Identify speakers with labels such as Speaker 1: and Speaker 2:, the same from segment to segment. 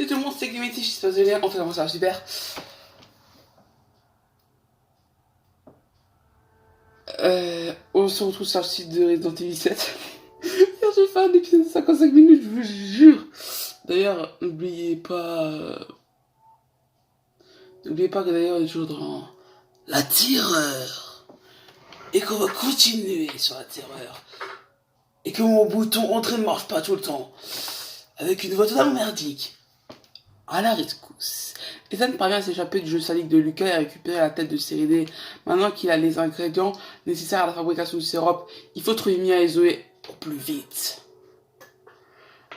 Speaker 1: Salut tout le monde, c'est Glimity, j'espère que vous allez bien. Enfin, moi ça va super. On se retrouve sur le site de Resident Evil 7. Hier, j'ai fait un épisode de 55 minutes, je vous jure. D'ailleurs, n'oubliez pas que d'ailleurs, on est toujours dans la terreur. Et qu'on va continuer sur la terreur. Et que mon bouton entrée ne marche pas tout le temps. Avec une voix totalement merdique. À la rescousse. Ethan parvient à s'échapper du jeu sadique de Lucas et à récupérer la tête de série D. Maintenant qu'il a les ingrédients nécessaires à la fabrication du sirop, il faut trouver Mia et Zoé pour plus vite.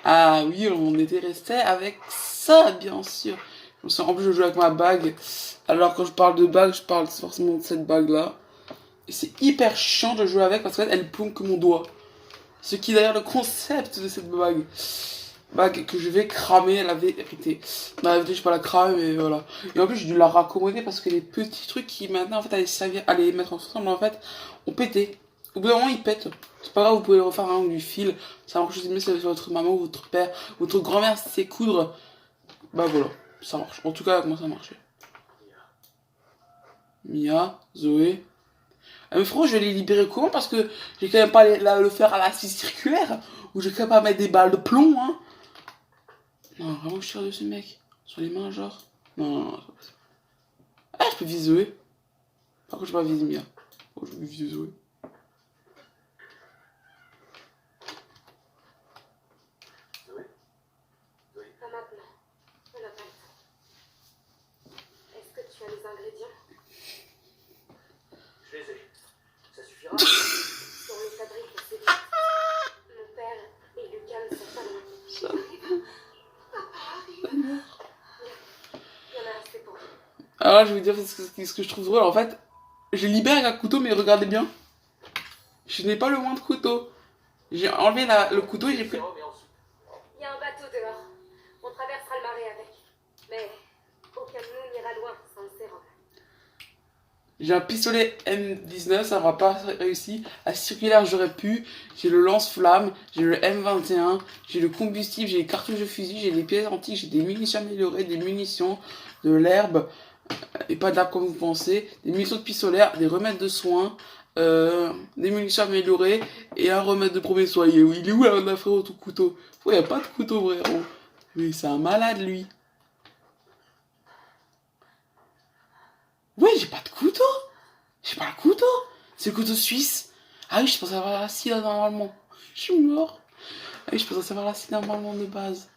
Speaker 1: Ah oui, on était resté avec ça, bien sûr. En plus, je joue avec ma bague. Alors, quand je parle de bague, je parle forcément de cette bague-là. Et c'est hyper chiant de jouer avec parce qu'elle plombe que mon doigt. Ce qui est d'ailleurs le concept de cette bague que je vais cramer, la vérité. La vérité, je vais pas la cramer, mais voilà. Et en plus, j'ai dû la raccommoder parce que les petits trucs qui maintenant, en fait, allaient mettre ensemble, en fait, ont pété. Au bout d'un moment, ils pètent. C'est pas grave, vous pouvez le refaire un du fil. Ça marche aussi bien si votre maman ou votre père, votre grand-mère sait coudre. Bah voilà, ça marche. En tout cas, comment ça marchait. Mia, Zoé. Ah, mais franchement, je vais les libérer comment? Parce que j'ai quand même pas le faire à la scie circulaire. Ou j'ai quand même pas mettre des balles de plomb, hein. Non, vraiment, je tire de ce mec. Sur les mains, genre. Non. Ah, je peux viser Zoé. Par contre, je peux pas viser Mia. Oh, je vais viser Zoé.
Speaker 2: Pas maintenant. On n'a pas le temps. Est-ce que tu as les ingrédients?
Speaker 3: Je les ai. Ça suffira.
Speaker 2: Pour les fabriques, c'est vite. Mon père et Lucas ne sont pas loin.
Speaker 1: Ça.
Speaker 2: Papa arrive. Il y en a assez pour vous.
Speaker 1: Alors là, je vais vous dire ce que je trouve drôle. En fait, je libère avec un couteau, mais regardez bien. Je n'ai pas le moins de couteau. J'ai enlevé le couteau et j'ai pris.
Speaker 2: Il y a un bateau dehors. On traversera le marais avec. Mais aucun de nous n'ira loin sans le sérum.
Speaker 1: J'ai un pistolet M19, ça n'aura pas réussi. La circulaire, j'aurais pu. J'ai le lance-flamme, j'ai le M21, j'ai le combustible, j'ai les cartouches de fusil, j'ai des pièces antiques, j'ai des munitions améliorées, des munitions, de l'herbe, et pas de l'herbe comme vous pensez, des munitions de pistolet, des remèdes de soins, des munitions améliorées, et un remède de premier soin. Il est où là, frérot, ton couteau? Ouais, y a pas de couteau, frérot. Mais c'est un malade, lui. Ouais, j'ai pas de couteau. J'ai pas le couteau. C'est le couteau suisse. Ah oui, je pensais avoir la scie là normalement. Je suis mort. Ah oui, je pensais avoir la scie normalement de base.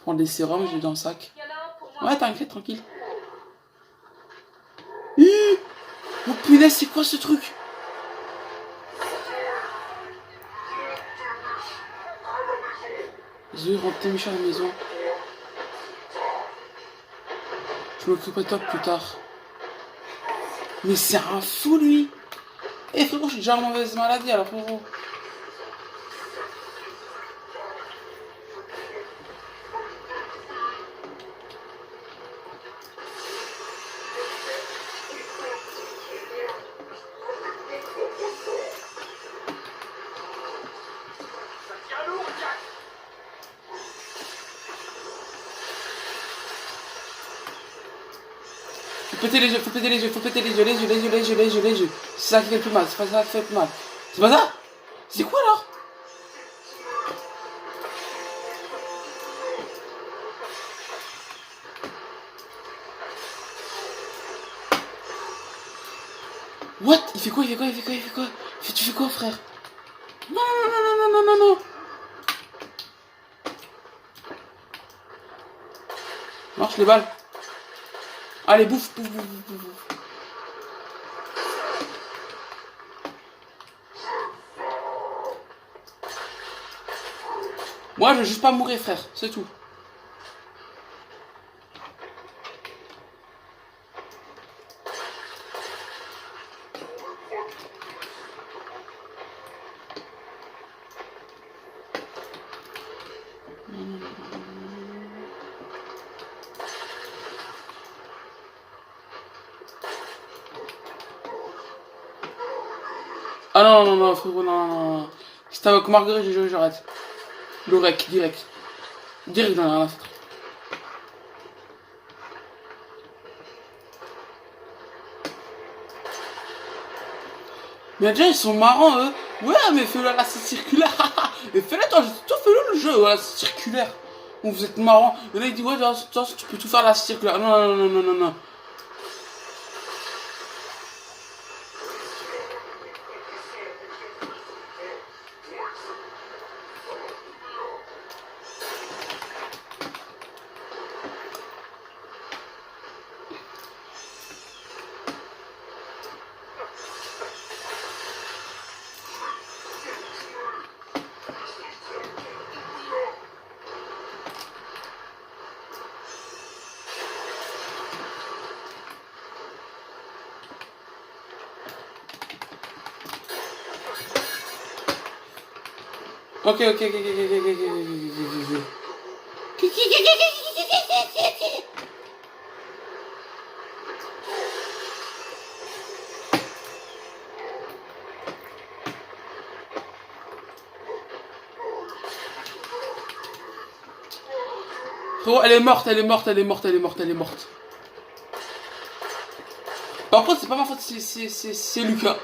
Speaker 1: Prendre des sérums, j'ai dans le sac.
Speaker 2: Il y en a un pour moi.
Speaker 1: Ouais, t'inquiète, tranquille. Hi, oh punaise, c'est quoi ce truc? Je vais rentrer Michel à la maison. Je m'occuperai de toi plus tard. Mais c'est un fou, lui. Eh frérot, j'ai déjà une mauvaise maladie, alors frérot.
Speaker 3: Ça tient lourd, Jack.
Speaker 1: Faut péter les yeux, faut péter les yeux, faut péter les yeux, les yeux. C'est ça qui fait le plus mal, c'est pas ça qui fait le plus mal. C'est pas ça? C'est quoi alors? What? Il fait quoi? Tu fais quoi, frère? Non. Marche les balles. Allez, bouffe. Moi, je veux juste pas mourir, frère, c'est tout. Ah non, frérot, non. Si t'es avec Marguerite, j'arrête. Le rec, direct. Direct dans la fenêtre. Mais déjà, ils sont marrants, eux. Ouais, mais fais-le à la circulaire. Et fais-le, toi, fais-le le jeu, voilà, circulaire. Bon, vous êtes marrants. Et là, il dit, ouais, toi, tu peux tout faire à la circulaire. Non, non, non, non, non, non. Ok. Frérot, elle est morte. Par contre, c'est pas ma faute, c'est Lucas.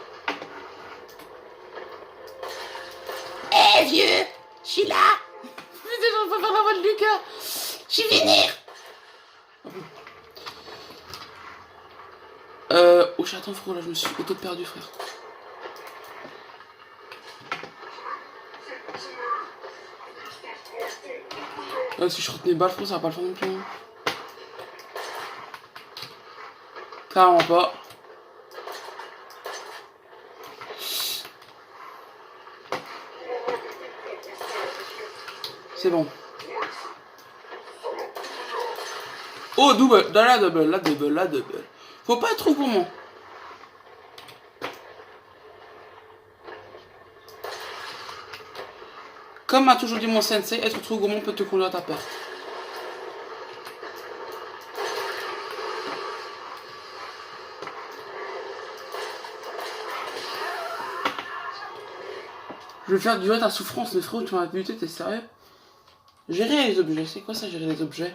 Speaker 4: Eh vieux, je suis là.
Speaker 1: Putain, j'en peux faire la voix de Lucas.
Speaker 4: Je vais venir.
Speaker 1: Oh, attends, frérot, là, je me suis auto-perdu, frère. Si je retenais balle, frérot, ça va pas le faire non plus. Carrément pas. C'est bon. Oh, double, la double. Faut pas être trop gourmand. Comme m'a toujours dit mon sensei, être trop gourmand peut te conduire à ta perte. Je vais faire durer ta souffrance, mais frérot, tu m'as buté, t'es sérieux? Gérer les objets, c'est quoi ça, gérer les objets?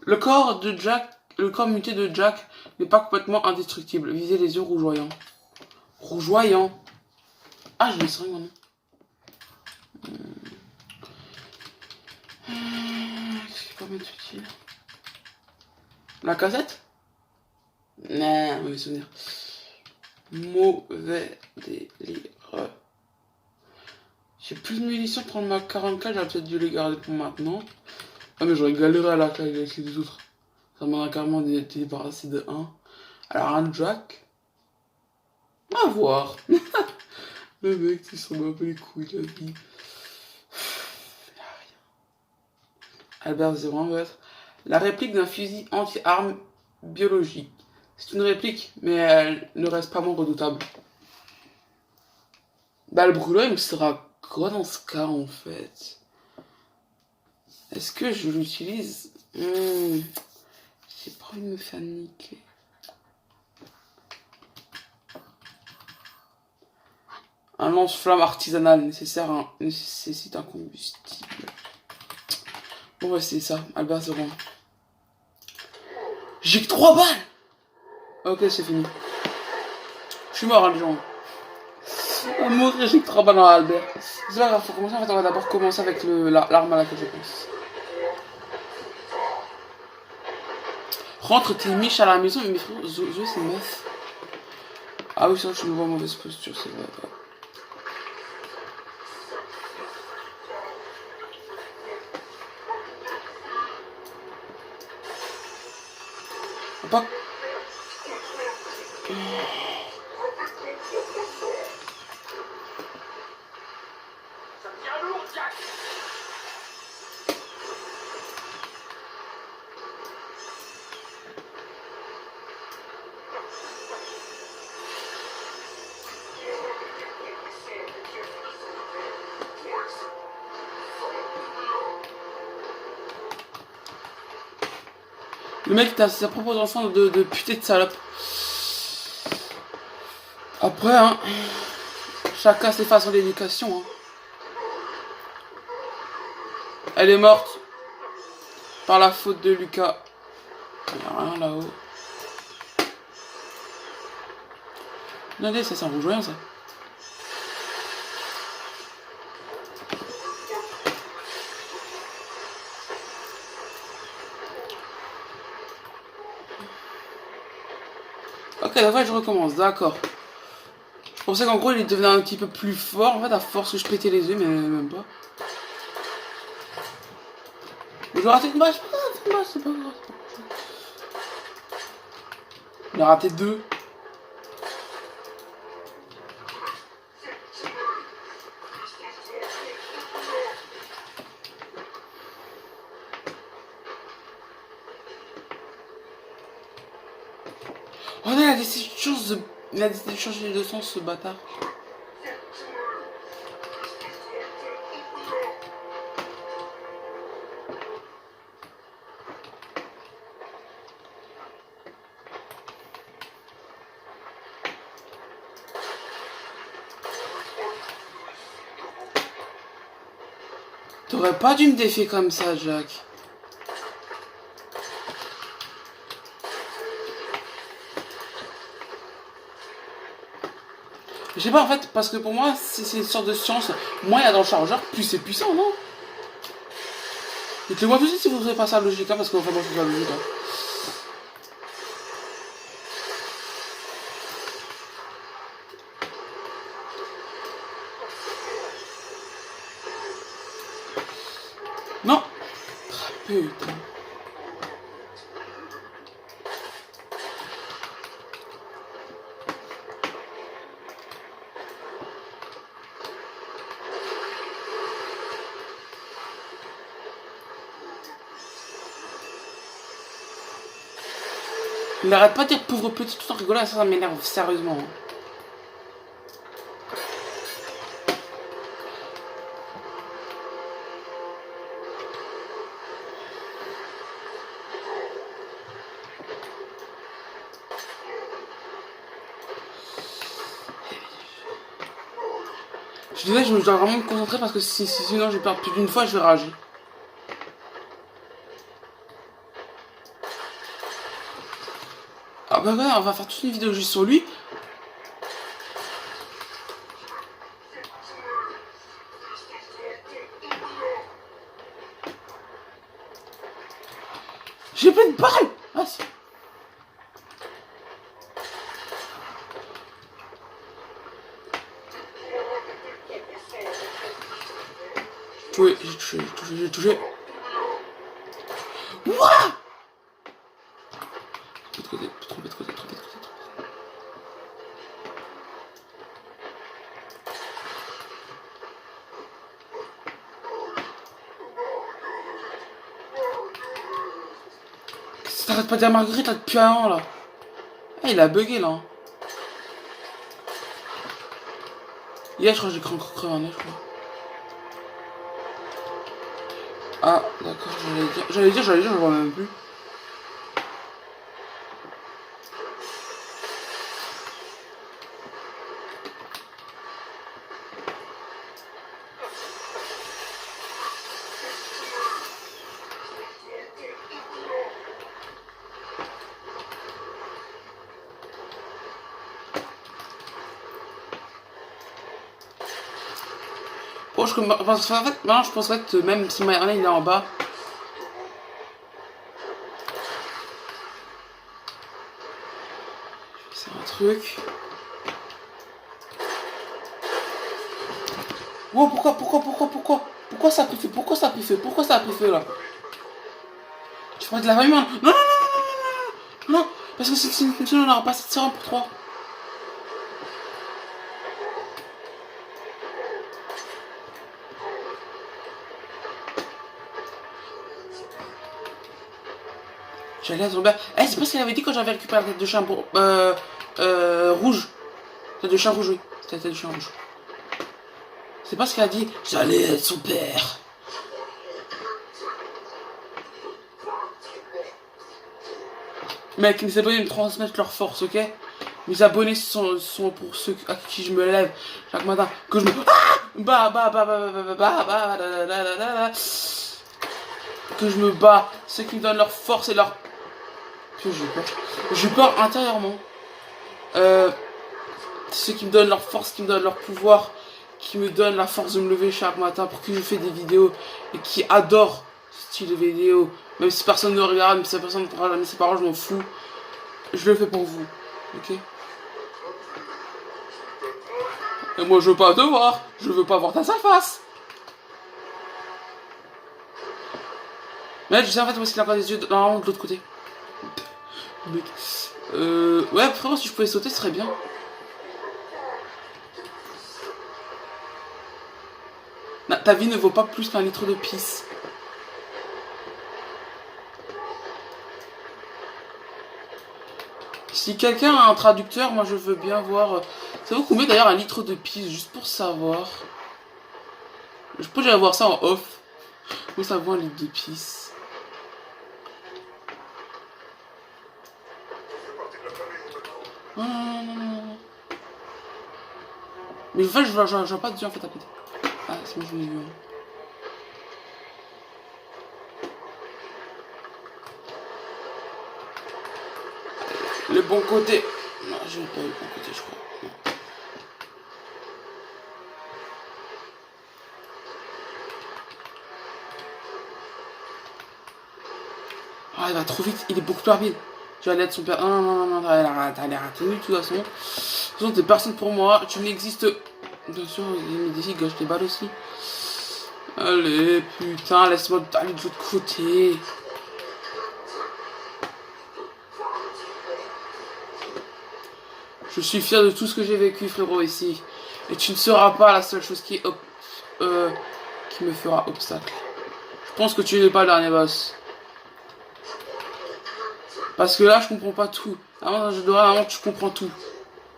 Speaker 1: Le corps muté de Jack n'est pas complètement indestructible. Visez les yeux rougeoyants. Rougeoyants. Ah, je me seringue maintenant. Qu'est-ce qui peut m'être utile? La cassette? Non, mauvais souvenir. Mauvais délire. J'ai plus de munitions pour prendre ma 44, j'aurais peut-être dû les garder pour maintenant. Ah, mais j'aurais galéré à la caille avec les autres. Ça m'en a carrément débarrassé de 1. Alors, un Jack. À voir. Le mec, il s'en bat un peu les couilles, la vie. Albert 01 va être la réplique d'un fusil anti-armes biologique. C'est une réplique, mais elle ne reste pas moins redoutable. Bah, le brûleur, il me sera quoi dans ce cas, en fait? Est-ce que je l'utilise? J'ai pas envie de me faire niquer. Un lance-flamme artisanal nécessite un combustible. Bon, ouais, c'est ça. Albert 01. J'ai que 3 balles! Ok, c'est fini. Je suis mort, hein, les gens. On va mourir, j'ai que 3 balles dans Albert. C'est pas grave, faut commencer. En fait, on va d'abord commencer avec l'arme à laquelle je pense. Rentre tes miches à la maison, mais frérot, Zoé c'est meuf. Ah oui, ça, je me vois en mauvaise posture, c'est vrai. Pas...
Speaker 3: Ça devient lourd, Jack.
Speaker 1: Le mec, t'as sa propre enfant de putain de salope. Après, hein. Chacun ses façons d'éducation. Hein. Elle est morte par la faute de Lucas. Il n'y a rien là-haut. Regardez, ça rouge rien ça. Ok, d'accord, je recommence, d'accord. Je pensais qu'en gros il devenait un petit peu plus fort, en fait, à force que je pétais les yeux, mais même pas. Mais je vais rater une balle, c'est pas grave. Il a raté 2. Oh non, il a décidé de changer de sens, ce bâtard. T'aurais pas dû me défier comme ça, Jack. Je sais pas en fait, parce que pour moi, c'est une sorte de science. Moins il y a dans le chargeur, plus c'est puissant, non? Dites-le moi tout de suite si vous trouvez pas ça logique, hein, parce que vraiment, je trouve pas logique. Hein. Non! Ah, putain. Il n'arrête pas de dire pauvre petit tout en rigolant, ça m'énerve sérieusement. Hein. Je disais, je dois vraiment me concentrer parce que sinon je perds plus d'une fois, je vais rager. Ah bah ouais, on va faire toute une vidéo juste sur lui. J'ai plein de balles. Ah si. J'ai touché. Wouah! Trop de côté. T'arrêtes pas de dire Marguerite là depuis un an là. Ah, il a bugué là. Hein. Hier, je crois que j'ai encore crevé un œuf, je crois. Ah, d'accord, j'allais dire, je vois même plus. Bon, en fait, maintenant, je penserais que même si Marley il est en bas. C'est un truc. Oh, pourquoi ça a pris feu? Pourquoi ça a pris feu là? Tu ferais de la famille, non, parce que sinon on n'aura pas assez de sérum pour 3. J'allais à tomber. Eh, c'est pas ce qu'il avait dit quand j'avais récupéré la tête de chien pour. Rouge. Tête de chien rouge, oui. C'était la tête de chien rouge. C'est pas ce qu'il a dit. J'allais être son père. Mec, n'essaie pas de me transmettre leur force, ok? Mes abonnés sont pour ceux à qui je me lève chaque matin, que je me... que je me bats, ceux qui me donnent leur force et leur... Que j'ai peur. J'ai peur intérieurement. Ceux qui me donnent leur force, qui me donnent leur pouvoir, qui me donnent la force de me lever chaque matin pour que je fais des vidéos et qui adorent ce style de vidéo. Même si personne ne regarde, même si personne ne prend jamais ses paroles, je m'en fous. Je le fais pour vous. Ok? Et moi je veux pas te voir, je veux pas voir ta sale face. Mais je sais en fait où est-ce qu'il a pas des yeux normalement de l'autre côté. Mec. Ouais frérot, si je pouvais sauter ce serait bien. Non, ta vie ne vaut pas plus qu'un litre de pisse. Si quelqu'un a un traducteur, moi je veux bien voir. Ça vaut combien d'ailleurs un litre de pisse, juste pour savoir. Je peux déjà voir ça en off. Où ça vaut un litre de pisse. Non, non, non, non, non. Mais en fait, je vois pas de Dieu en fait à côté. Ah, c'est bon, je l'ai vu. Hein. Le bon côté. Non, j'ai pas eu le bon côté, je crois. Non. Ah, il va trop vite, il est beaucoup plus rapide. Tu vas l'être son père. Non, non, non, non, t'as l'air tenu de toute façon. De toute façon, t'es personne pour moi. Tu n'existes. Bien sûr, il me dit gauche tes balles aussi. Allez, putain, laisse-moi aller de l'autre côté. Je suis fier de tout ce que j'ai vécu, frérot, ici. Et tu ne seras pas la seule chose qui me fera obstacle. Je pense que tu n'es pas le dernier boss. Parce que là, je comprends pas tout. Avant, je dois vraiment que tu comprends tout.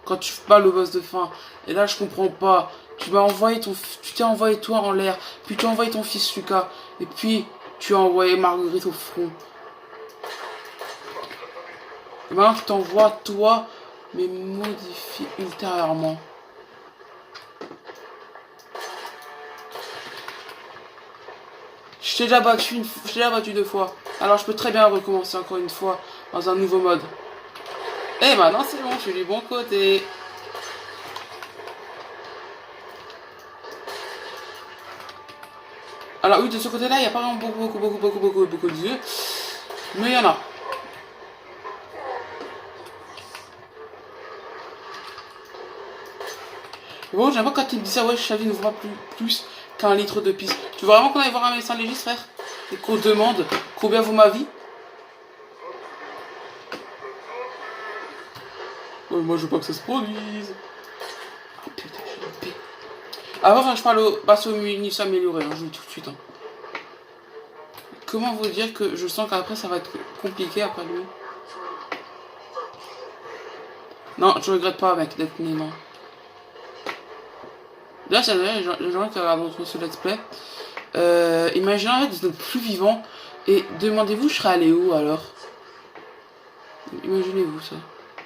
Speaker 1: Quand tu bats le boss de fin. Et là, je comprends pas. Tu t'es envoyé toi en l'air. Puis tu as envoyé ton fils Lucas. Et puis, tu as envoyé Marguerite au front. Et maintenant, je t'envoie toi, mais modifié ultérieurement. Je t'ai déjà battu 2 fois. Alors je peux très bien recommencer encore une fois dans un nouveau mode. Et maintenant c'est bon, je suis du bon côté. Alors oui, de ce côté-là, il n'y a pas vraiment beaucoup d'yeux. Mais il y en a. Bon, j'aime pas quand il me dit ça, ouais, sa vie ne vaut pas plus qu'un litre de pisse. Tu veux vraiment qu'on aille voir un médecin légiste, frère? Et qu'on demande combien vaut ma vie? Ouais, moi je veux pas que ça se produise. Oh putain, je suis loupé. Avant, je parle au basso minus amélioré, hein, je vous dis tout de suite. Hein. Comment vous dire que je sens qu'après ça va être compliqué après lui? Non, je regrette pas, mec, d'être né, non. Là, c'est vrai, les gens qui regardent ce let's play. Imaginez en fait d'être plus vivant. Et demandez-vous, je serais allé où alors? Imaginez-vous ça.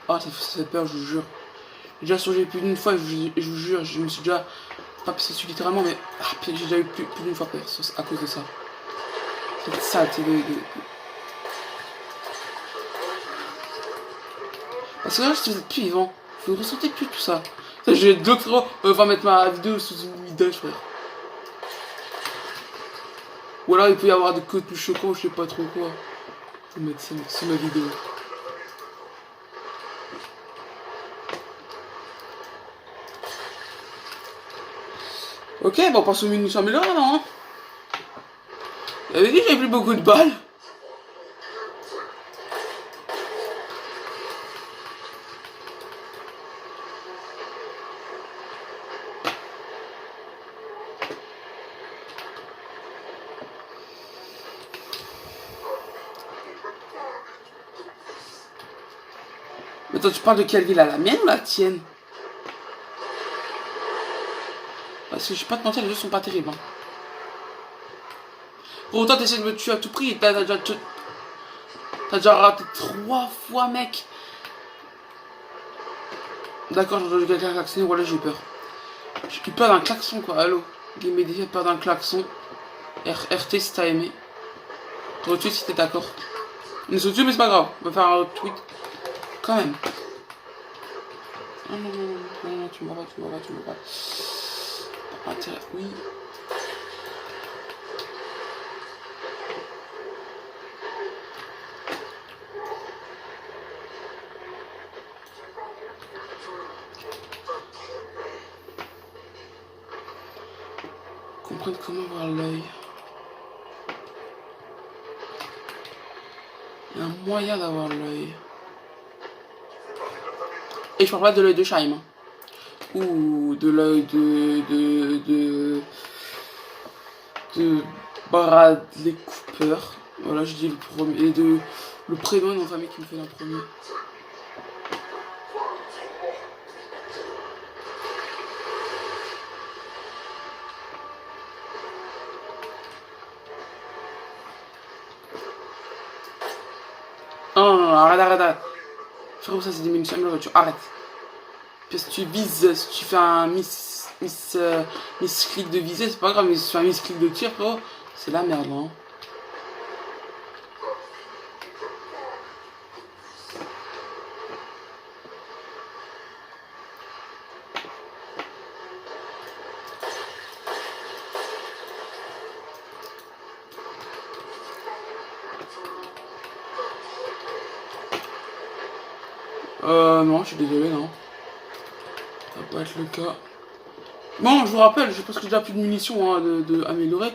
Speaker 1: Ah, ça fait peur, je vous jure. J'ai déjà songé plus d'une fois, je vous jure, je me suis déjà. Pas pissé dessus littéralement, mais. Ah, j'ai déjà eu plus d'une fois peur à cause de ça. Cette saleté de. Parce que là, si vous êtes plus vivant, vous ne ressentez plus tout ça. J'ai d'autres. On va mettre ma vidéo sous une vidéo, frère. Ou alors il peut y avoir des codes plus choquants, je sais pas trop quoi. Je vais mettre ça sous ma vidéo. Ok, bon, on passe aux munitions améliorées, non hein. J'avais dit que j'avais plus beaucoup de balles. Mais toi, tu parles de quelle ville? À la mienne ou la tienne? Parce que je vais pas te mentir, les jeux sont pas terribles. Hein. Pour autant, t'essaies de me tuer à tout prix et t'as déjà raté 3 fois, mec. D'accord, j'ai entendu quelqu'un klaxonner, voilà, j'ai eu peur. J'ai eu peur d'un klaxon, quoi, allô. Game Edition, peur d'un klaxon. RT si t'as aimé. Retweet si t'es d'accord. On est sur YouTube, mais c'est pas grave. On va faire un retweet. Quand même. Non, non, non, non, non, tu m'en vas, tu m'en vas, tu m'en vas. Pas intérêt, oui. Comprendre comment voir l'œil. Il y a un moyen d'avoir l'œil. Et je parle pas de l'œil de Shaim. Hein. Ou de l'œil de Bradley Cooper. Voilà, je dis le premier. Et de le prénom de mon famille qui me fait le premier. Non, non, non, arrête. Frérot, ça c'est des munitions, la voiture, arrête. Parce que tu vises, si tu fais un miss-click de viser, c'est pas grave, mais si tu fais un miss-click de tir, frérot, c'est la merde, hein. Non, je suis désolé, non. Ça va pas être le cas. Bon, je vous rappelle, je pense que j'ai déjà plus de munitions hein, de améliorer.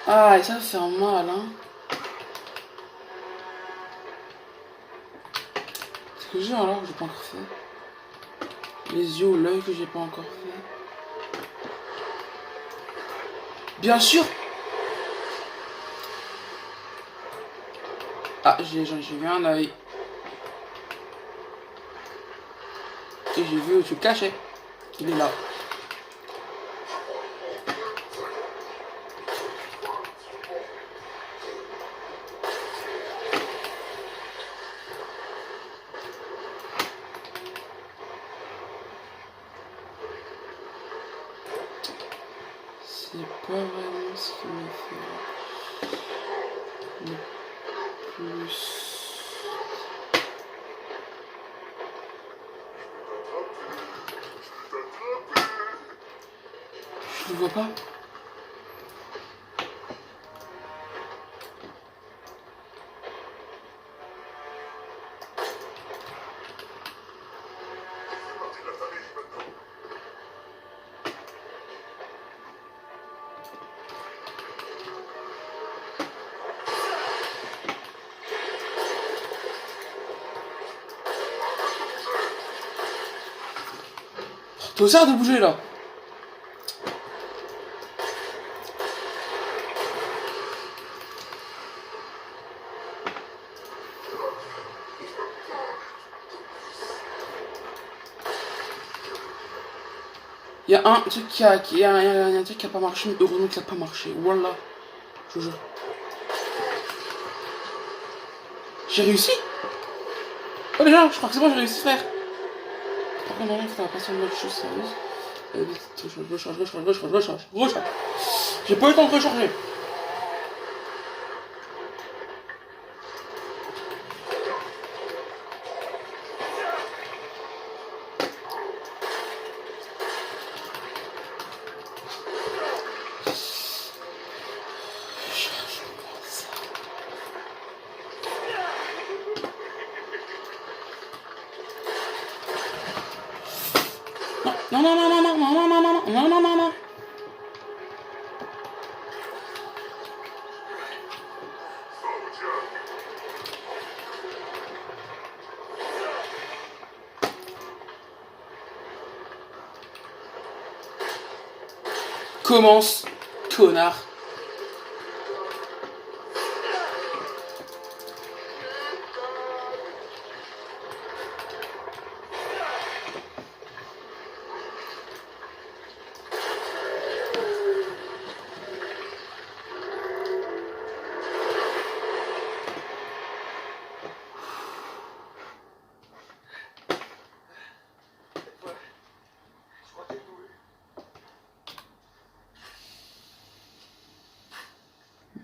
Speaker 1: Ah, et ça va faire mal, hein. Ce que j'ai alors que j'ai pas encore fait. Les yeux ou l'œil que j'ai pas encore fait. Bien sûr. Ah, j'ai vu un œil. Et j'ai vu où tu le cachais. Il est là. C'est pas vraiment ce qui me fait le plus. Je le vois pas. Toi aussi, arrête de bouger là. Il y a un truc qui a un truc qui a pas marché, mais heureusement qu'il a pas marché. Voilà. Je vous jure. J'ai réussi. Oh déjà, je crois que c'est bon, j'ai réussi frère. Par contre, non, faut pas sur une autre chose sérieuse. Recharge. J'ai pas eu le temps de recharger. Non. Commence, connard.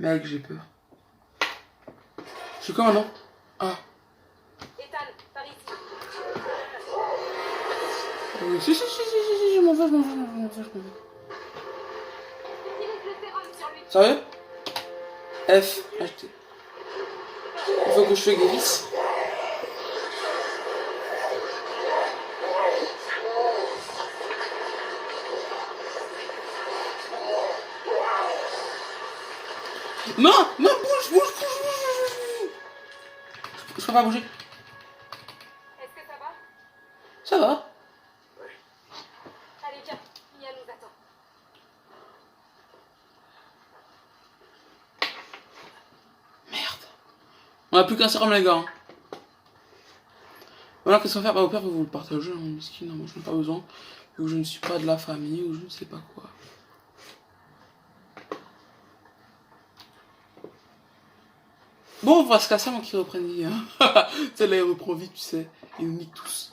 Speaker 1: Mec, j'ai peur. Je suis quoi maintenant? Ah.
Speaker 2: Ethan, par ici.
Speaker 1: Oui, si, je m'en vais.
Speaker 2: Utilise le sérum sur lui.
Speaker 1: Sérieux? F, acheter. Il faut que je te guérisse. Non, bouge. Je peux pas bouger.
Speaker 2: Est-ce que ça va?
Speaker 1: Ça va.
Speaker 2: Allez, viens. Mia nous attend.
Speaker 1: Merde. On a plus qu'un sérum, les gars. Hein. Voilà, qu'est-ce qu'on va faire? Bah, au pire, vous le partagez, hein, miskin. Moi, je n'ai pas besoin. Vu que je ne suis pas de la famille ou je ne sais pas quoi. Bon, on va se casser avant qu'ils reprennent vie. Hein. Celle-là, il reprend vite, tu sais. Ils nous niquent tous.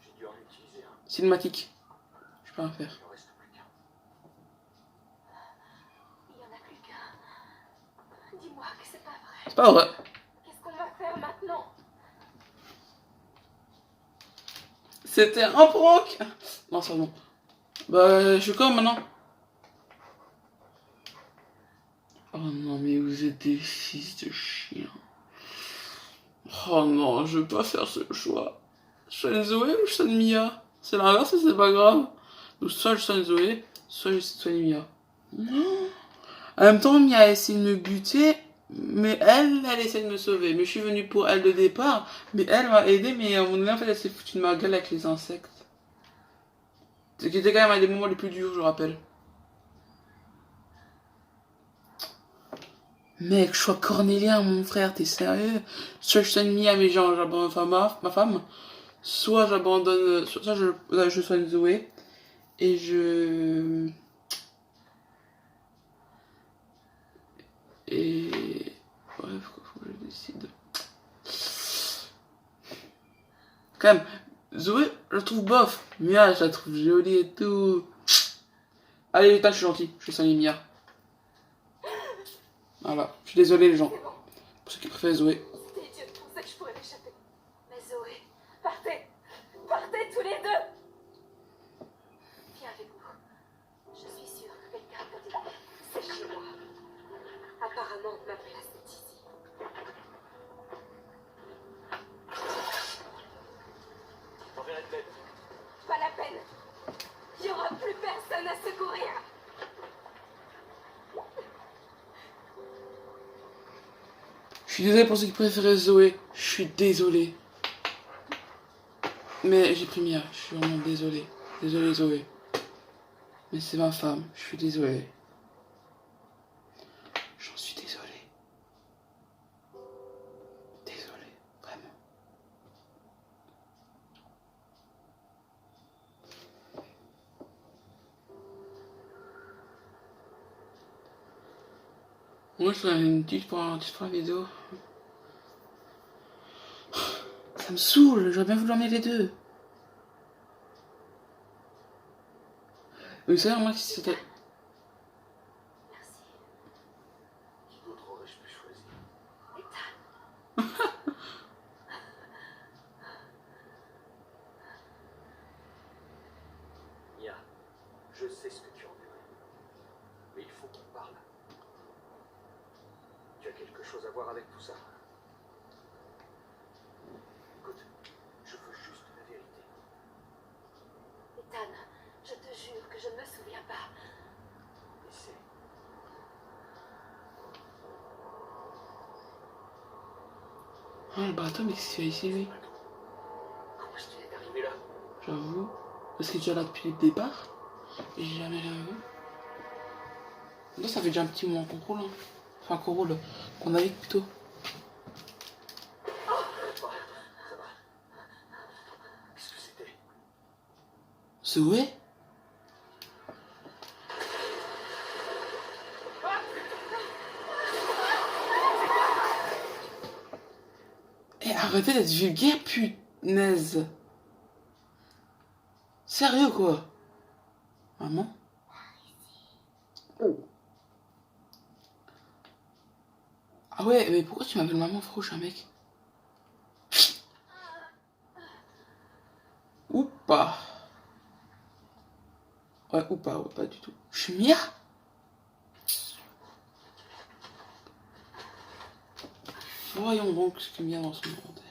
Speaker 3: J'ai dû en utiliser un.
Speaker 1: Cinématique. Je peux rien faire.
Speaker 3: Il en reste plus qu'un.
Speaker 2: Il y en a plus qu'un. Dis-moi que c'est pas vrai.
Speaker 1: C'est pas vrai.
Speaker 2: Qu'est-ce qu'on va faire maintenant?
Speaker 1: C'était un prank. Non, c'est bon. Bah, je suis comme maintenant. Oh non, mais vous êtes des fils de chien. Oh non, je veux pas faire ce choix. Je soigne Zoé ou je soigne Mia? C'est l'inverse et c'est pas grave. Donc soit je soigne Zoé, soit je soigne Mia. Non. En même temps, Mia a essayé de me buter, mais elle essaie de me sauver. Mais je suis venue pour elle de départ, mais elle m'a aidé, mais à un moment donné, en fait, elle s'est foutue de ma gueule avec les insectes. Ce qui était quand même un des moments les plus durs, je rappelle. Mec, je suis cornélien, mon frère, t'es sérieux? Soit je soigne Mia, mais genre j'abandonne ma femme, soit j'abandonne, soit je soigne Zoé, et je... Et... Bref, faut que je décide. Quand même, Zoé, je la trouve bof. Mia, je la trouve jolie et tout. Allez, je suis gentil, je soigne Mia. Voilà, je suis désolé les gens,
Speaker 2: C'est bon.
Speaker 1: pour ceux qui préfèrent Zoé.
Speaker 2: C'était idiot de penser que je pourrais m'échapper. Mais Zoé, partez. Partez tous les deux. Viens avec nous. Je suis sûre que quelqu'un t'a dit. C'est chez moi. Apparemment, ma place est ici.
Speaker 3: T'enverrai de l'aide.
Speaker 2: Pas la peine. Il n'y aura plus personne à secourir.
Speaker 1: Je suis désolé pour ceux qui préféraient Zoé, je suis désolé. Mais j'ai pris Mia, je suis vraiment désolé. Désolé Zoé. Mais c'est ma femme, je suis désolé. J'en suis désolé. Désolé, vraiment. Moi je ferais une petite pour la vidéo. Ça me saoule, j'aurais bien voulu emmener les deux. Vous savez, moi, si c'était...
Speaker 2: Merci.
Speaker 3: Qui d'autre aurais-je pu choisir?
Speaker 2: Ethan.
Speaker 3: Mia, je sais ce que tu endurais. Mais il faut qu'on parle. Tu as quelque chose à voir avec tout ça. Écoute, je veux juste la vérité.
Speaker 2: Ethan, je te jure que je ne me souviens pas.
Speaker 3: Essaie.
Speaker 1: Oh le bâtard, mais qu'est-ce qu'il fait ici lui?
Speaker 3: Comment est-ce qu'il est arrivé là?
Speaker 1: J'avoue. Parce qu'il est déjà là depuis le départ. Et j'ai jamais rien vu. Là, ça fait déjà un petit moment qu'on roule. Hein. Enfin, qu'on roule. Qu'on navigue plutôt.
Speaker 3: Ça va. Qu'est-ce que c'était?
Speaker 1: Zoé? Eh, arrêtez d'être vulgaire, punaise. Sérieux, quoi. Maman? Oh. Ah ouais, mais pourquoi tu m'appelles maman, frérot, je suis un mec? Ou pas? Ouais, ou pas du tout. Je suis Mia? Voyons donc ce qu'il y a dans son inventaire.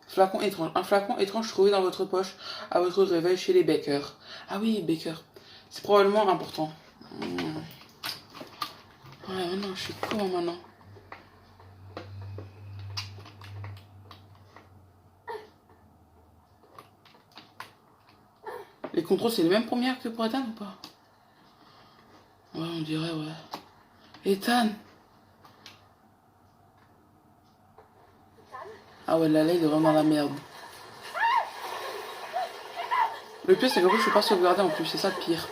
Speaker 1: Flacon étrange. Un flacon étrange trouvé dans votre poche à votre réveil chez les Baker. Ah oui, Baker. C'est probablement important. Ouais, maintenant, je suis comment maintenant? Les contrôles, c'est les mêmes premières que pour Ethan ou pas? Ouais, on dirait, ouais. Ethan! Ah ouais, là, il est vraiment dans la merde. Le pire, c'est qu'en plus, je peux pas sauvegarder en plus, c'est ça le pire.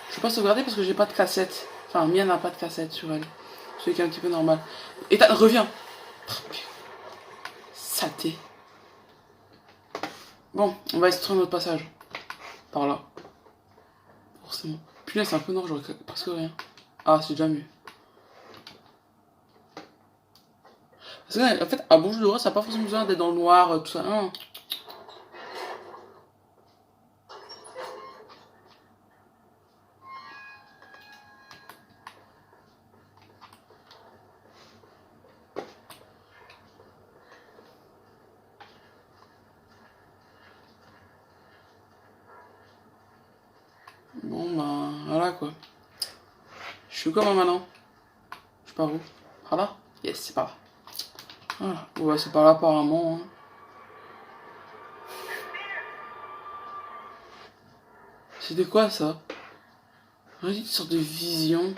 Speaker 1: Je peux pas sauvegarder parce que j'ai pas de cassette. Enfin, Mia n'a pas de cassette sur elle. Ce qui est un petit peu normal. Ethan, reviens! Saleté. Bon, on va extraire notre passage. Par là. Forcément. Puis là, c'est un peu noir, j'aurais presque rien. Ah, c'est déjà mieux. Parce que, en fait, un bon jeu d'horreur, ça n'a pas forcément besoin d'être dans le noir, tout ça. Non. Bon, bah, voilà quoi. Je suis comment maintenant? Je suis par où? Par là? Yes, c'est par là. Voilà. Ouais, c'est par là apparemment. Hein. C'était quoi ça? Une sorte de vision.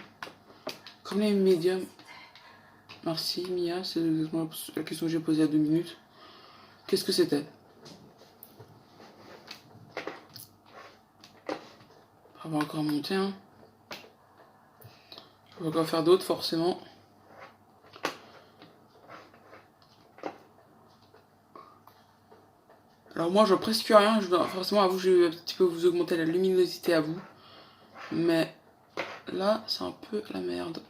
Speaker 1: Comme les médiums. Merci Mia, c'est exactement la question que j'ai posée il y a 2 minutes. Qu'est-ce que c'était? On va encore monter, hein. On va encore faire d'autres, forcément. Alors moi, je vois presque rien. Je dois forcément, à vous, je vais un petit peu vous augmenter la luminosité à vous. Mais là, c'est un peu la merde.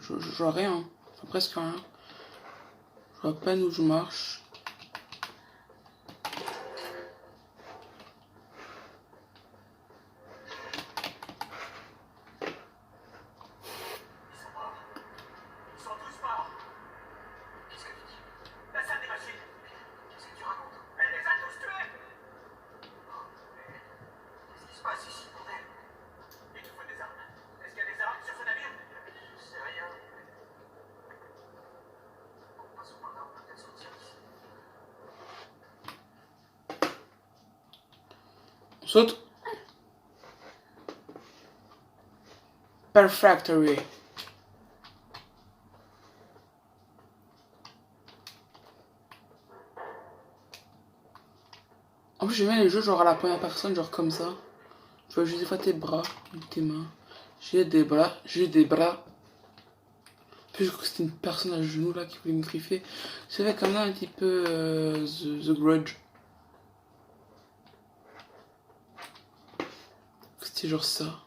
Speaker 1: Je vois rien. Enfin, presque rien. Je vois à peine où je marche. On saute. Perfectory. En plus, j'aime bien les jeux genre à la première personne, genre comme ça. Tu vois juste des fois tes bras, tes mains. J'ai des bras, j'ai des bras. Puis je crois que c'était une personne à genoux là qui voulait me griffer. Ça fait comme ça un petit peu The Grudge. C'était genre ça.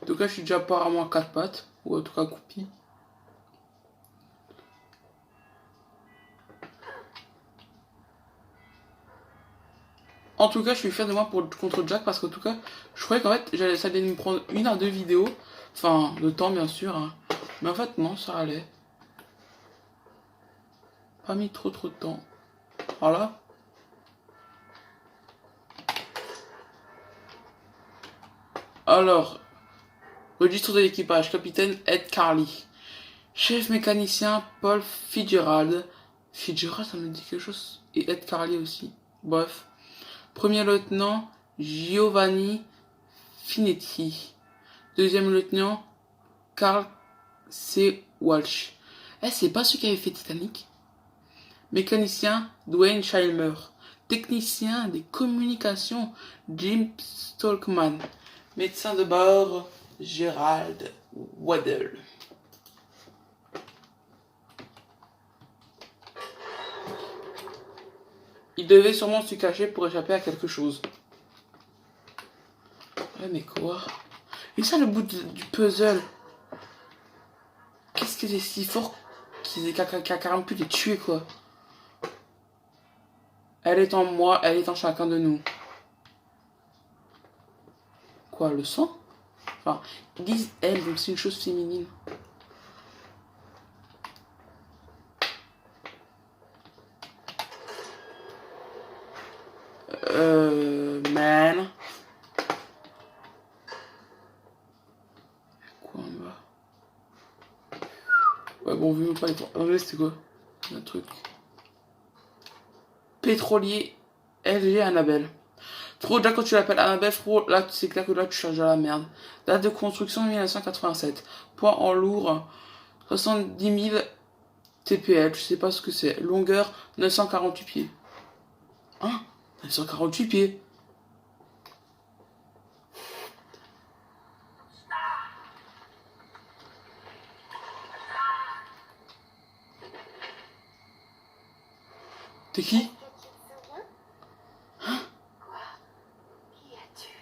Speaker 1: En tout cas, je suis déjà apparemment à 4 pattes. Ou en tout cas accroupi. En tout cas, je suis fier de moi contre Jack parce qu'en tout cas, je croyais qu'en fait, ça allait me prendre 1 à 2 vidéos. Enfin, de temps bien sûr. Hein. Mais en fait, non, ça allait. Pas mis trop de temps. Voilà. Alors, registre de l'équipage, capitaine Ed Carly. Chef mécanicien Paul Fitzgerald. Fitzgerald, ça me dit quelque chose. Et Ed Carly aussi. Bref. Premier lieutenant Giovanni Finetti. Deuxième lieutenant Carl C. Walsh. Eh, c'est pas celui qui avait fait Titanic. Mécanicien Dwayne Scheimer. Technicien des communications Jim Stolkman. Médecin de bord Gerald Waddell. Il devait sûrement se cacher pour échapper à quelque chose. Ouais, mais quoi? Et ça, le bout du puzzle. Qu'est-ce que c'est si fort qu'à carrément pu les tuer, quoi? Elle est en moi, elle est en chacun de nous. Quoi, le sang? Enfin, ils disent elle, donc c'est une chose féminine. Man. Quoi en bas? Ouais, bon, vu même pas les points. En vrai, c'était quoi? Un truc. Pétrolier LG Annabelle. Frérot, déjà quand tu l'appelles Annabelle, frérot, là c'est clair que là tu cherches de la merde. Date de construction 1987. Poids en lourd 70 000 TPL, je sais pas ce que c'est. Longueur 948 pieds. Hein? 948 pieds. T'es qui?
Speaker 2: Est-ce que tu te souviens? Quoi? Qui es-tu?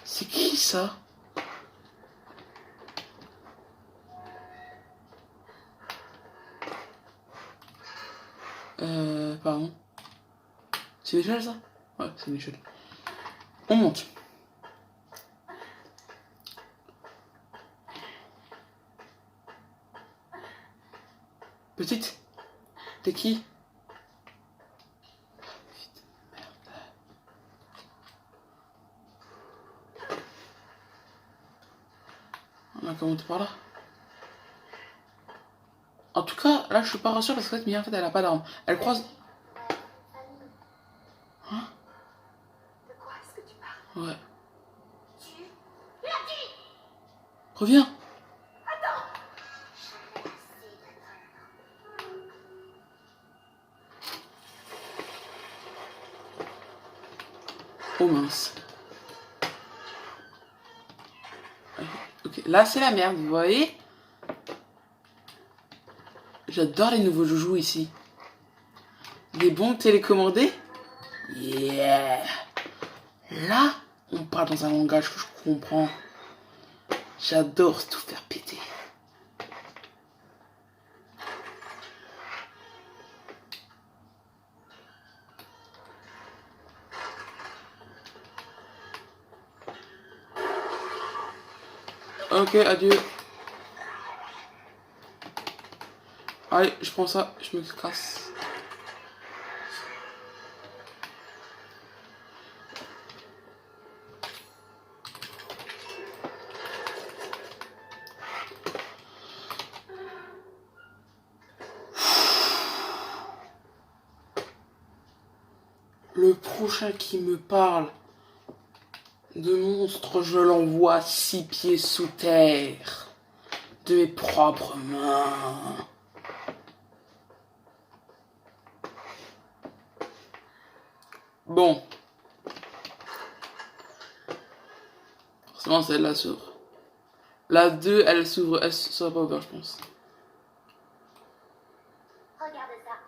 Speaker 1: C'est qui ça? Pardon. C'est une échelle ça? Ouais, c'est une échelle. On monte. Petite? T'es qui? On a commenté par là. En tout cas, là je suis pas rassuré parce que Mia en fait elle a pas d'arme. Elle croise. Hein?
Speaker 2: De quoi est-ce que tu parles?
Speaker 1: Ouais.
Speaker 2: Tu l'as dit!
Speaker 1: Reviens! Oh mince. Ok, là c'est la merde, vous voyez? J'adore les nouveaux joujoux ici. Des bombes télécommandées? Yeah! Là, on parle dans un langage que je comprends. J'adore tout faire péter. Ok, adieu. Allez, je prends ça, je me casse. Le prochain qui me parle de monstre, je l'envoie 6 pieds sous terre. De mes propres mains. Bon. Forcément, celle-là s'ouvre. La 2, elle s'ouvre. Elle sera pas ouverte, je pense.
Speaker 2: Regarde ça.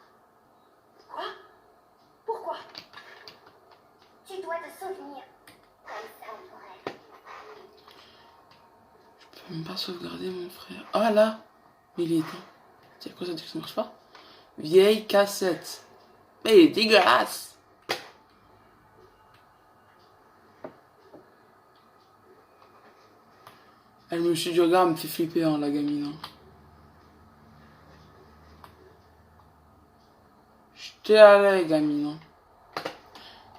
Speaker 2: Quoi? Pourquoi? Tu dois te souvenir. Comme ça, on pourrait.
Speaker 1: Je peux même pas sauvegarder mon frère. Ah là. Mais il est éteint. C'est quoi ça dit que ça marche pas? Vieille cassette. Mais il est dégueulasse. Elle me suis dit, regarde, elle me fait flipper, hein, la gamine. Hein. J'étais allé, gamine. Hein.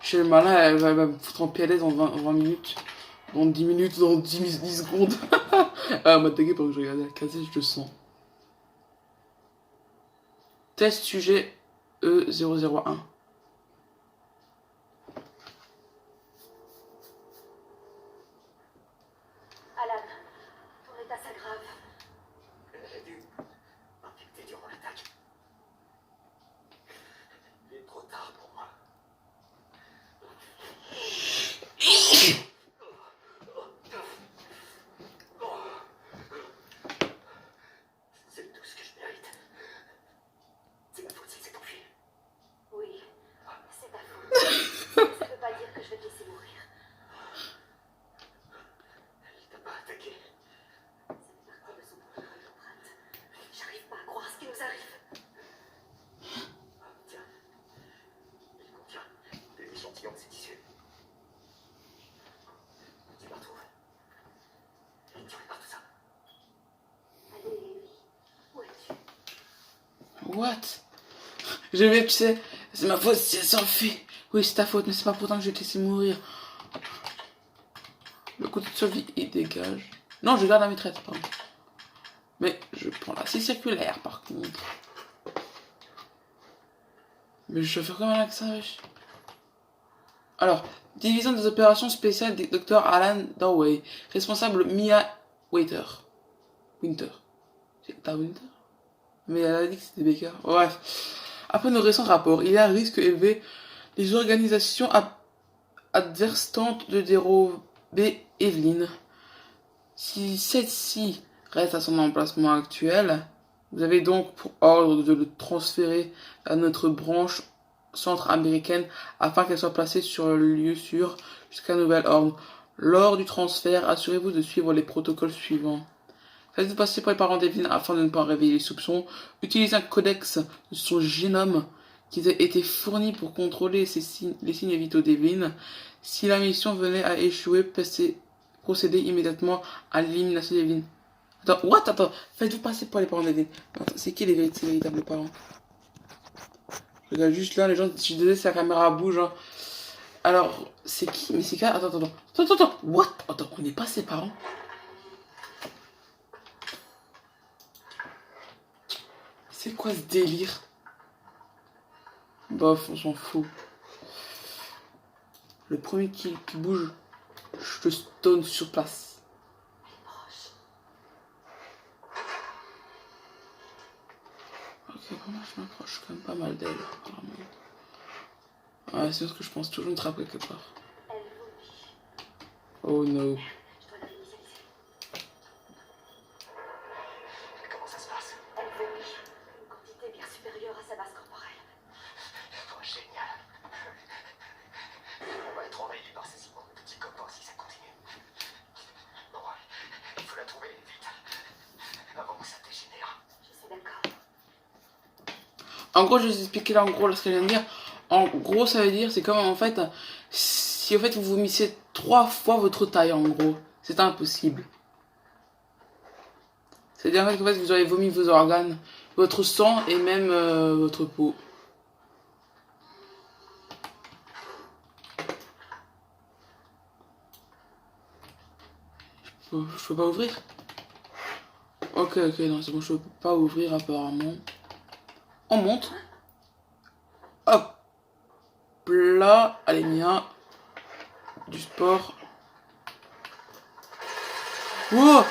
Speaker 1: Chez le malin, elle va me foutre en PLS dans 20 minutes. Dans 10 minutes, dans 10 secondes. Elle m'a tagué pendant que je regardais la cassette, je le sens. Test sujet E001.
Speaker 2: Alan, ton état s'aggrave.
Speaker 3: Elle aurait dû m'infecter durant l'attaque. Il est trop tard pour moi.
Speaker 2: te laisser mourir.
Speaker 3: Elle t'a pas attaqué.
Speaker 2: Ça fait partie de son protocole d'empreinte. J'arrive pas à croire ce qui nous arrive.
Speaker 3: Tiens. Il contient des échantillons de ses tissus. Tu me retrouves. Et tu répares tout ça.
Speaker 2: Allez, Ellie. Où es-tu?
Speaker 1: What? Je vais, tu sais, c'est ma faute si elle s'enfuit. Oui, c'est ta faute, mais c'est pas pourtant que je vais te laisser mourir. Le coup de survie, il dégage. Non, je garde la maîtresse, pardon. Mais je prends la scie circulaire, par contre. Mais je vais faire comment avec ça, wesh. Alors, division des opérations spéciales du Dr. Alan Dowey, responsable Mia Winter. C'est ta Winter? Mais elle a dit que c'était Baker. Bref. Après nos récents rapports, il y a un risque élevé des organisations adverses tentent de dérober Evelyn. Si celle-ci reste à son emplacement actuel, vous avez donc pour ordre de le transférer à notre branche centre-américaine afin qu'elle soit placée sur le lieu sûr jusqu'à nouvel ordre. Lors du transfert, assurez-vous de suivre les protocoles suivants. Faites-vous passer pour les parents d'Evelyn afin de ne pas réveiller les soupçons. Utilisez un codex de son génome qui a été fourni pour contrôler les signes vitaux d'Evelyn. Si la mission venait à échouer, procédez immédiatement à l'élimination d'Evelyn. Attends, what? Attends, faites-vous passer pour les parents d'Evelyn. C'est qui les véritables parents? Je regarde juste là, les gens, je suis désolé si la caméra bouge. Hein. Alors, c'est qui? Mais c'est qui? Attends, what? Attends, on n'est pas ses parents? C'est quoi ce délire? Bof, on s'en fout. Le premier qui bouge, je te stone sur place. Ok, vraiment, je m'approche quand même pas mal d'elle, apparemment. Ouais, c'est ce que je pense toujours me trapper quelque part. Oh no.
Speaker 3: Comment ça se passe?
Speaker 2: Elle vomit. Une quantité bien supérieure à sa masse corporelle.
Speaker 3: Oh, génial. On va être envahi par ces immondes petits copains si ça continue. Bon, il faut la trouver vite. Avant que ça dégénère.
Speaker 2: Je suis d'accord.
Speaker 1: En gros, je vais vous expliquer là, en gros, ce qu'elle vient de dire. En gros, ça veut dire, c'est comme en fait, si en fait vous vomissez 3 fois votre taille, en gros, c'est impossible. C'est-à-dire en fait, vous aurez vomi vos organes, votre sang et même votre peau. Je peux pas ouvrir? Ok, non, c'est bon, je peux pas ouvrir apparemment. On monte. Hop là, allez, Mia. Du sport. Wow!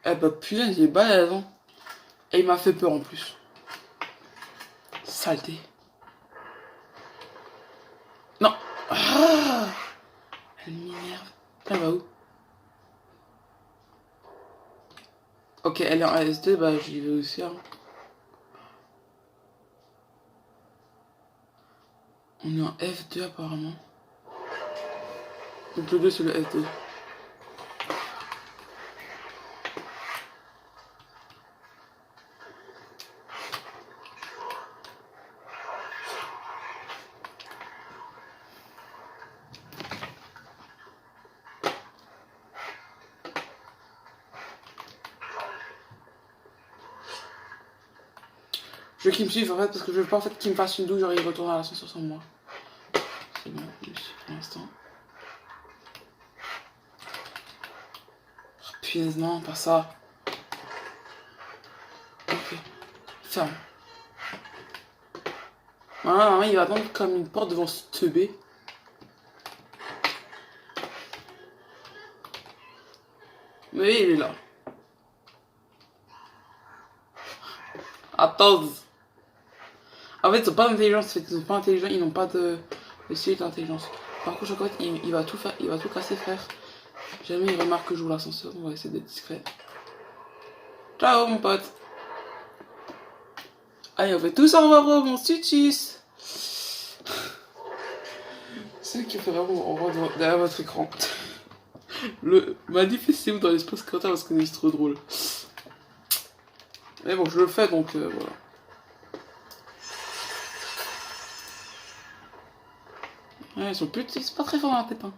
Speaker 1: Eh bah putain, il est balèze, hein. Et il m'a fait peur en plus. Saleté. Non. Ah, elle m'énerve. Elle va où? Ok, elle est en ASD, bah j'y vais aussi. Hein. On est en F2 apparemment. Donc le 2 c'est le F2. Je veux qu'il me suive en fait parce que je veux pas en fait qu'il me fasse une douche, genre il retourne à l'ascenseur sans moi. C'est bon, pour l'instant. Oh, punaise, non, pas ça. Ok, ferme. Maman, il va attendre comme une porte devant ce teubé. Mais il est là. Attends. En fait, ils sont pas intelligents, ils sont pas intelligents, ils n'ont pas de seuil d'intelligence. Par contre, Chocolat, il va tout faire, il va tout casser, frère. Jamais il remarque que je joue l'ascenseur, on va essayer d'être discret. Ciao mon pote. Allez, on fait tous au revoir mon stutis. C'est qui fait vraiment au revoir derrière votre écran. Manifestez-vous dans l'espace commentaire parce que c'est trop drôle. Mais bon, je le fais donc voilà. Ouais, ils sont petits, c'est pas très fort dans la tête. Hein.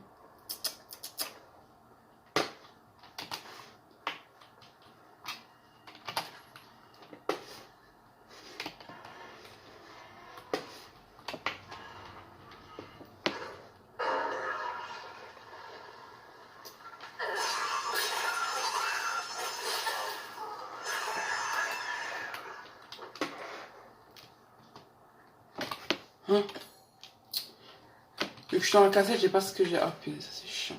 Speaker 1: Hein? Vu que je suis dans la cassette, j'ai pas ce que j'ai. Ah putain, ça c'est chiant.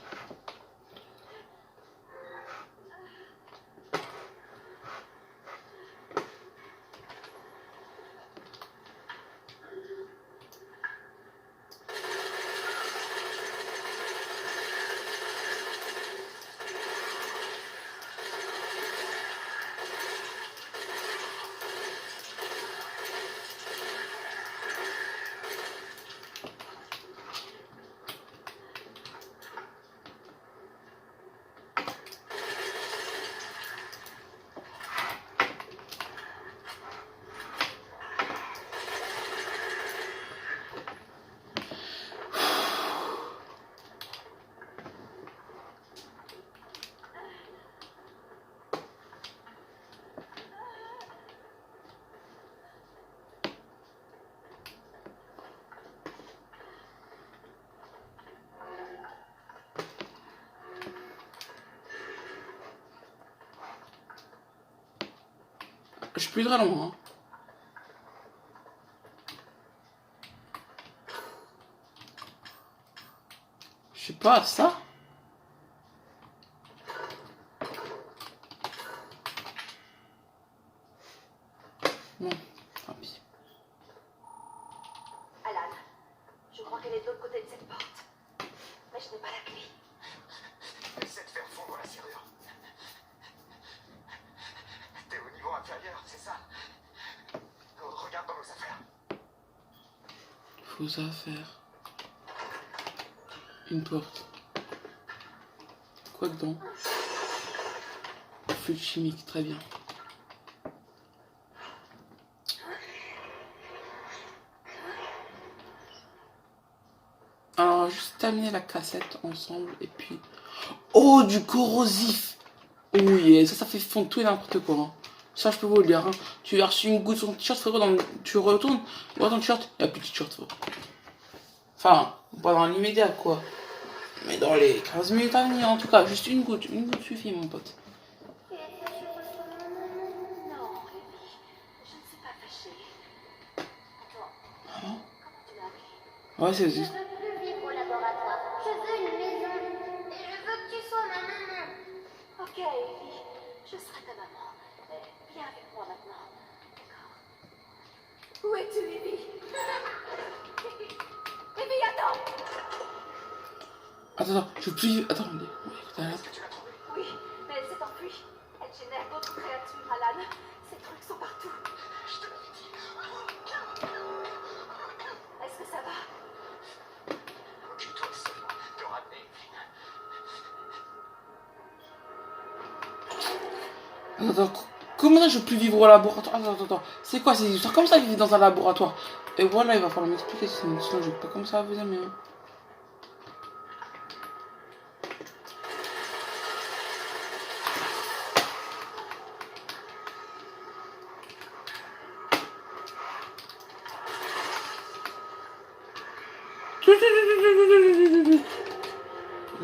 Speaker 1: Je suis plus très loin. Hein. Je sais pas, ça? Non, tant pis.
Speaker 2: Alan, je crois qu'elle est de l'autre côté de cette porte. Mais je n'ai pas la clé.
Speaker 3: Essaie de faire fondre la serrure. T'es au niveau inférieur, c'est ça? Regarde dans nos affaires.
Speaker 1: Faux affaires. Une porte. Quoi dedans? Fluide chimique, très bien. Alors, on va juste terminer la cassette ensemble et puis... Oh, du corrosif! Oh yeah, ça fait fondre tout et n'importe quoi. Hein. Ça, je peux vous le dire. Hein. Tu as reçu une goutte sur ton t-shirt, frérot, tu retournes, vois ton t-shirt, il n'y a plus de t-shirt, frérot. Enfin, pas dans l'immédiat, quoi. Mais dans les 15 minutes à venir, en tout cas, juste une goutte suffit, mon pote.
Speaker 2: Non, Evie, je ne suis pas fâchée. Attends,
Speaker 1: Ah bon?
Speaker 2: comment tu l'as appelé?
Speaker 1: Ouais, c'est
Speaker 5: Je
Speaker 1: juste.
Speaker 5: veux plus vivre au laboratoire. Je veux une maison. Et je veux que tu sois ma maman.
Speaker 2: Ok, Evie, je serai ta maman. Viens avec moi maintenant. D'accord. Où es-tu, Evie? Evie, attends!
Speaker 1: Attends, je veux plus. Attendez. Écoute, là.
Speaker 3: Est-ce que tu l'as trouvé?
Speaker 2: Oui, mais elle s'est enfuie. Elle génère d'autres créatures, Alan. Ces trucs sont partout.
Speaker 3: Je te l'avais dit.
Speaker 2: Est-ce que ça va?
Speaker 3: Occupe-toi seulement de ramener Evelyne.
Speaker 1: Attends, comment ça je peux plus vivre au laboratoire? Attends. C'est quoi ces histoires comme ça, vivre dans un laboratoire? Et voilà, il va falloir m'expliquer, sinon je vais pas comme ça à vous aimer. Hein.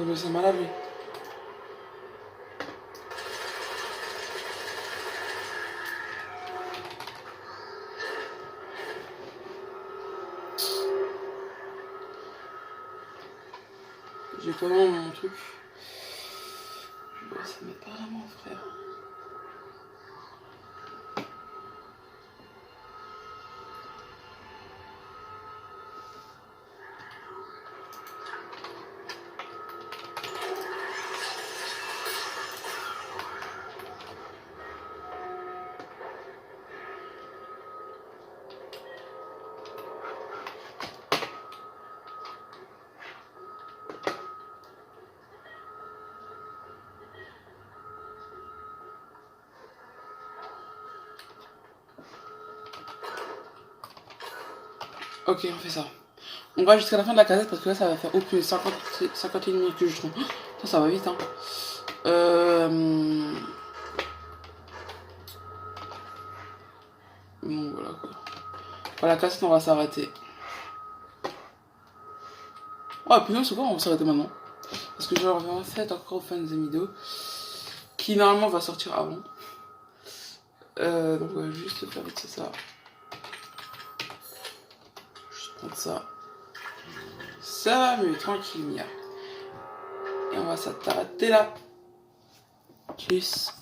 Speaker 1: Mais c'est mal à lui. J'ai comment mon truc? Bon, ça m'est pas vraiment, frère. Ok, on fait ça. On va jusqu'à la fin de la casette parce que là ça va faire au plus 51 minutes que je trouve. Ça va vite hein. Bon voilà quoi. Voilà, la cassette on va s'arrêter. Ouais puis non c'est bon, on va s'arrêter maintenant. Parce que je reviens en fait encore au fin de vidéo. Qui normalement va sortir avant. Donc on va juste faire vite ça. Juste prendre ça. Ça va mieux, tranquille Mia. Et on va s'arrêter là. Tchuss.